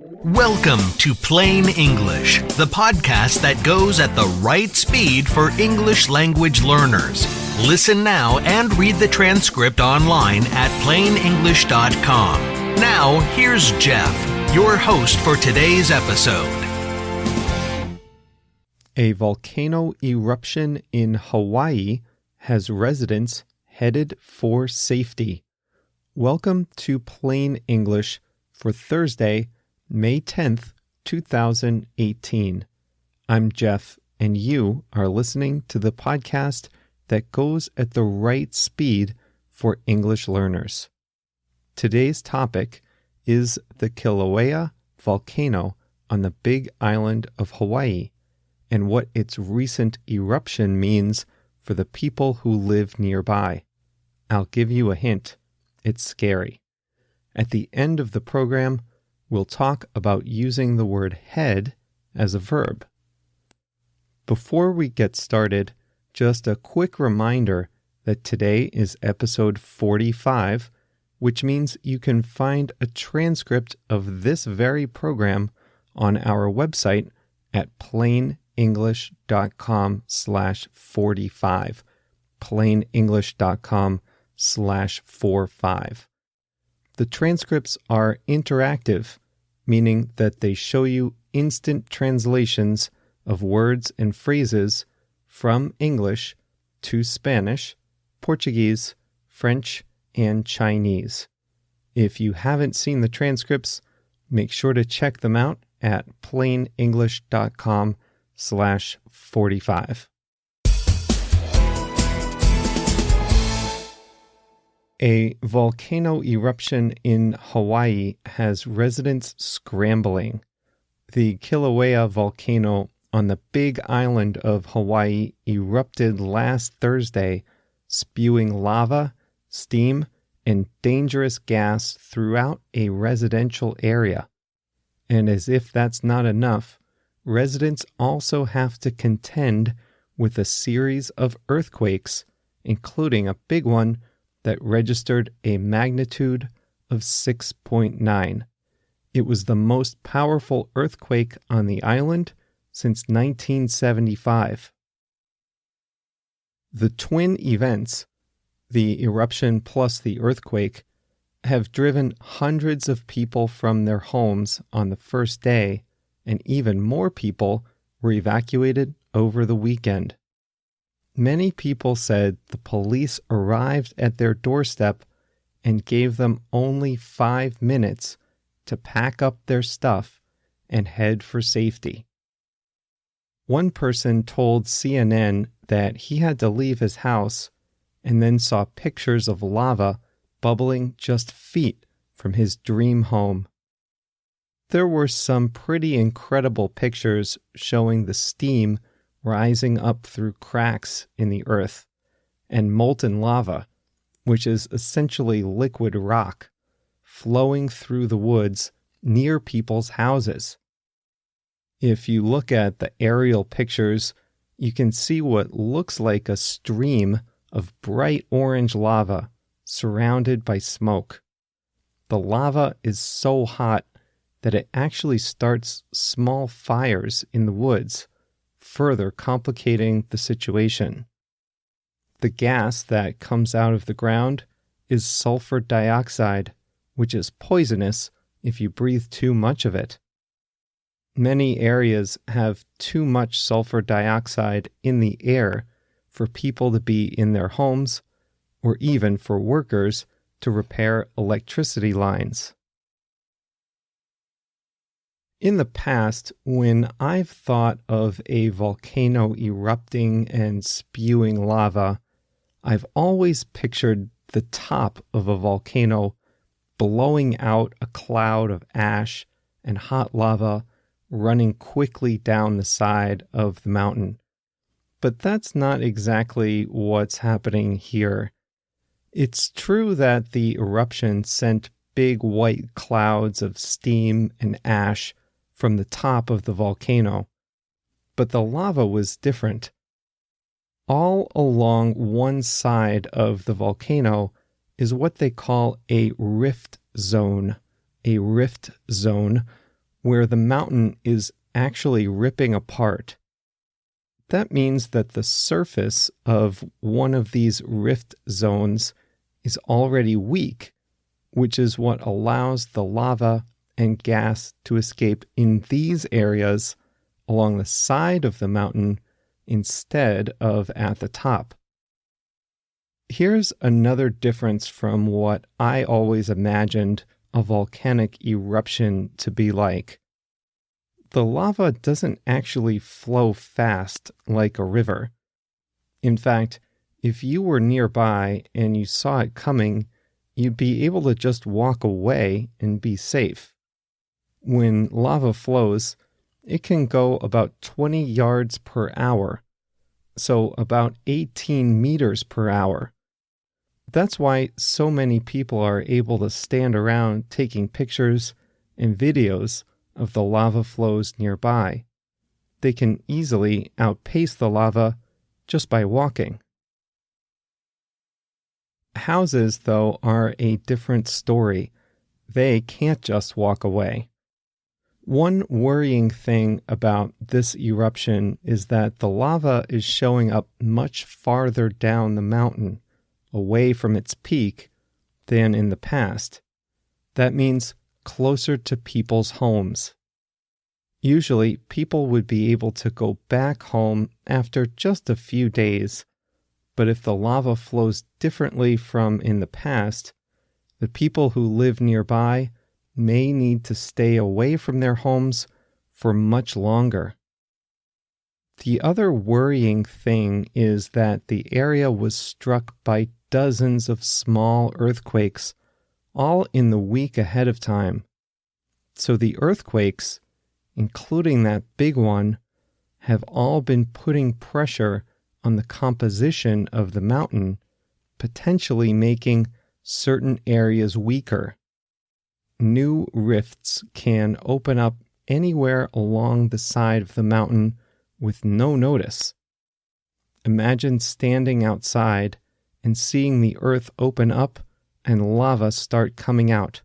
Welcome to Plain English, the podcast that goes at the right speed for English language learners. Listen now and read the transcript online at plainenglish.com. Now, here's Jeff, your host for today's episode. A volcano eruption in Hawaii has residents headed for safety. Welcome to Plain English for Thursday, May 10th, 2018. I'm Jeff, and you are listening to the podcast that goes at the right speed for English learners. Today's topic is the Kilauea volcano on the Big Island of Hawaii and what its recent eruption means for the people who live nearby. I'll give you a hint. It's scary. At the end of the program, we'll talk about using the word head as a verb. Before we get started, just a quick reminder that today is episode 45, which means you can find a transcript of this very program on our website at plainenglish.com/45, plainenglish.com/45. The transcripts are interactive, meaning that they show you instant translations of words and phrases from English to Spanish, Portuguese, French, and Chinese. If you haven't seen the transcripts, make sure to check them out at plainenglish.com/45. A volcano eruption in Hawaii has residents scrambling. The Kilauea volcano on the Big Island of Hawaii erupted last Thursday, spewing lava, steam, and dangerous gas throughout a residential area. And as if that's not enough, residents also have to contend with a series of earthquakes, including a big one that registered a magnitude of 6.9. It was the most powerful earthquake on the island since 1975. The twin events, the eruption plus the earthquake, have driven hundreds of people from their homes on the first day, and even more people were evacuated over the weekend. Many people said the police arrived at their doorstep and gave them only 5 minutes to pack up their stuff and head for safety. One person told CNN that he had to leave his house and then saw pictures of lava bubbling just feet from his dream home. There were some pretty incredible pictures showing the steam rising up through cracks in the earth, and molten lava, which is essentially liquid rock, flowing through the woods near people's houses. If you look at the aerial pictures, you can see what looks like a stream of bright orange lava surrounded by smoke. The lava is so hot that it actually starts small fires in the woods, further complicating the situation. The gas that comes out of the ground is sulfur dioxide, which is poisonous if you breathe too much of it. Many areas have too much sulfur dioxide in the air for people to be in their homes, or even for workers to repair electricity lines. In the past, when I've thought of a volcano erupting and spewing lava, I've always pictured the top of a volcano blowing out a cloud of ash and hot lava running quickly down the side of the mountain. But that's not exactly what's happening here. It's true that the eruption sent big white clouds of steam and ash from the top of the volcano, but the lava was different. All along one side of the volcano is what they call a rift zone, where the mountain is actually ripping apart. That means that the surface of one of these rift zones is already weak, which is what allows the lava and gas to escape in these areas along the side of the mountain instead of at the top. Here's another difference from what I always imagined a volcanic eruption to be like. The lava doesn't actually flow fast like a river. In fact, if you were nearby and you saw it coming, you'd be able to just walk away and be safe. When lava flows, it can go about 20 yards per hour, so about 18 meters per hour. That's why so many people are able to stand around taking pictures and videos of the lava flows nearby. They can easily outpace the lava just by walking. Houses, though, are a different story. They can't just walk away. One worrying thing about this eruption is that the lava is showing up much farther down the mountain, away from its peak, than in the past. That means closer to people's homes. Usually, people would be able to go back home after just a few days, but if the lava flows differently from in the past, the people who live nearby may need to stay away from their homes for much longer. The other worrying thing is that the area was struck by dozens of small earthquakes, all in the week ahead of time. So the earthquakes, including that big one, have all been putting pressure on the composition of the mountain, potentially making certain areas weaker. New rifts can open up anywhere along the side of the mountain with no notice. Imagine standing outside and seeing the earth open up and lava start coming out.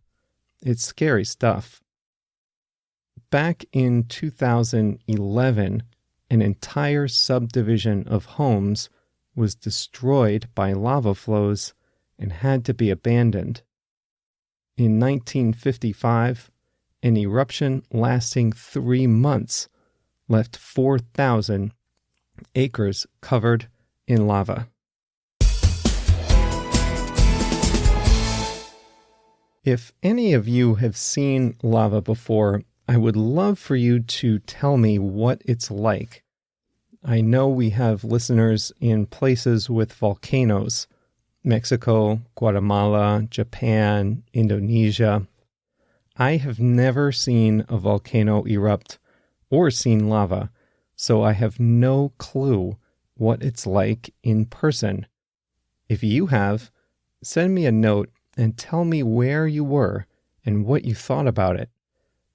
It's scary stuff. Back in 2011, an entire subdivision of homes was destroyed by lava flows and had to be abandoned. In 1955, an eruption lasting 3 months left 4,000 acres covered in lava. If any of you have seen lava before, I would love for you to tell me what it's like. I know we have listeners in places with volcanoes: Mexico, Guatemala, Japan, Indonesia. I have never seen a volcano erupt or seen lava, so I have no clue what it's like in person. If you have, send me a note and tell me where you were and what you thought about it.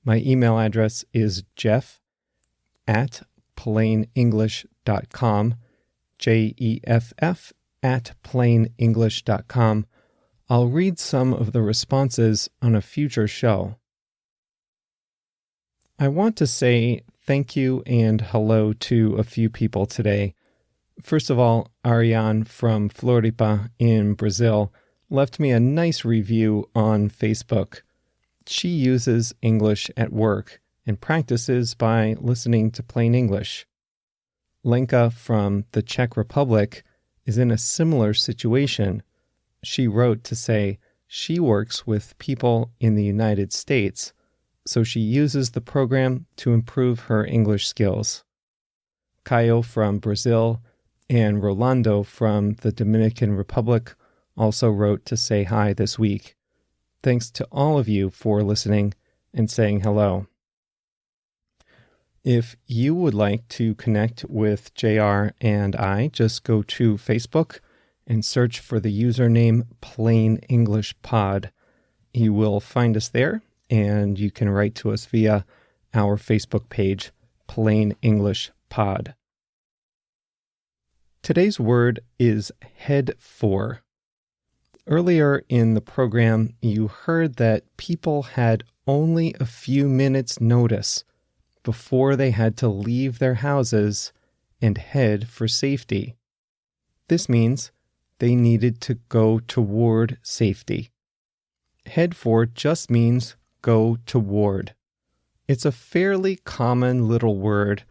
My email address is jeff@plainenglish.com, jeff@plainenglish.com. I'll read some of the responses on a future show. I want to say thank you and hello to a few people today. First of all, Ariane from Floripa in Brazil left me a nice review on Facebook. She uses English at work and practices by listening to Plain English. Lenka from the Czech Republic is in a similar situation. She wrote to say she works with people in the United States, so she uses the program to improve her English skills. Caio from Brazil and Rolando from the Dominican Republic also wrote to say hi this week. Thanks to all of you for listening and saying hello. If you would like to connect with JR and I, just go to Facebook and search for the username Plain English Pod. You will find us there, and you can write to us via our Facebook page, Plain English Pod. Today's word is head for. Earlier in the program, you heard that people had only a few minutes' notice before they had to leave their houses and head for safety. This means they needed to go toward safety. Head for just means go toward. It's a fairly common little word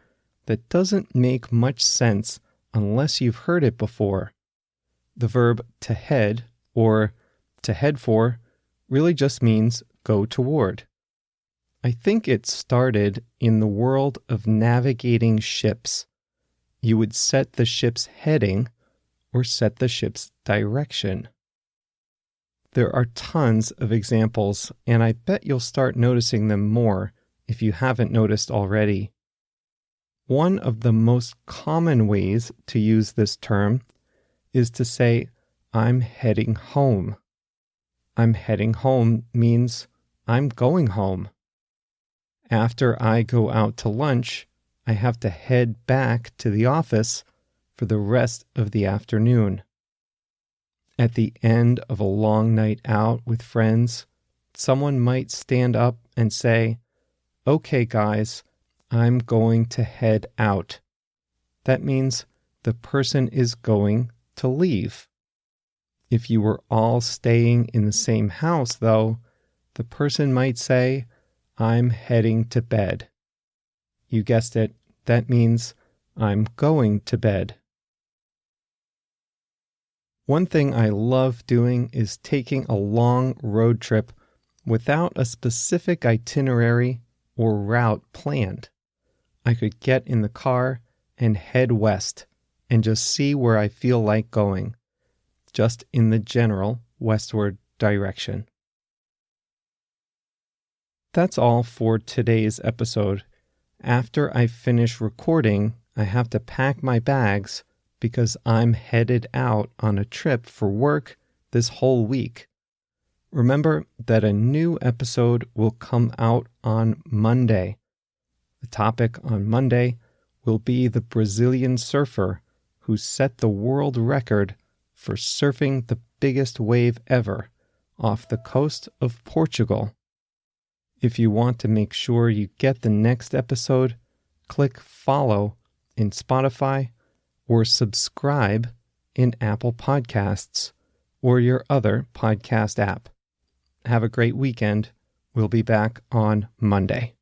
that doesn't make much sense unless you've heard it before. The verb to head or to head for really just means go toward. I think it started in the world of navigating ships. You would set the ship's heading or set the ship's direction. There are tons of examples, and I bet you'll start noticing them more if you haven't noticed already. One of the most common ways to use this term is to say, I'm heading home. I'm heading home means I'm going home. After I go out to lunch, I have to head back to the office for the rest of the afternoon. At the end of a long night out with friends, someone might stand up and say, "Okay, guys, I'm going to head out." That means the person is going to leave. If you were all staying in the same house, though, the person might say, "I'm heading to bed." You guessed it, that means I'm going to bed. One thing I love doing is taking a long road trip without a specific itinerary or route planned. I could get in the car and head west and just see where I feel like going, just in the general westward direction. That's all for today's episode. After I finish recording, I have to pack my bags because I'm headed out on a trip for work this whole week. Remember that a new episode will come out on Monday. The topic on Monday will be the Brazilian surfer who set the world record for surfing the biggest wave ever off the coast of Portugal. If you want to make sure you get the next episode, click follow in Spotify or subscribe in Apple Podcasts or your other podcast app. Have a great weekend. We'll be back on Monday.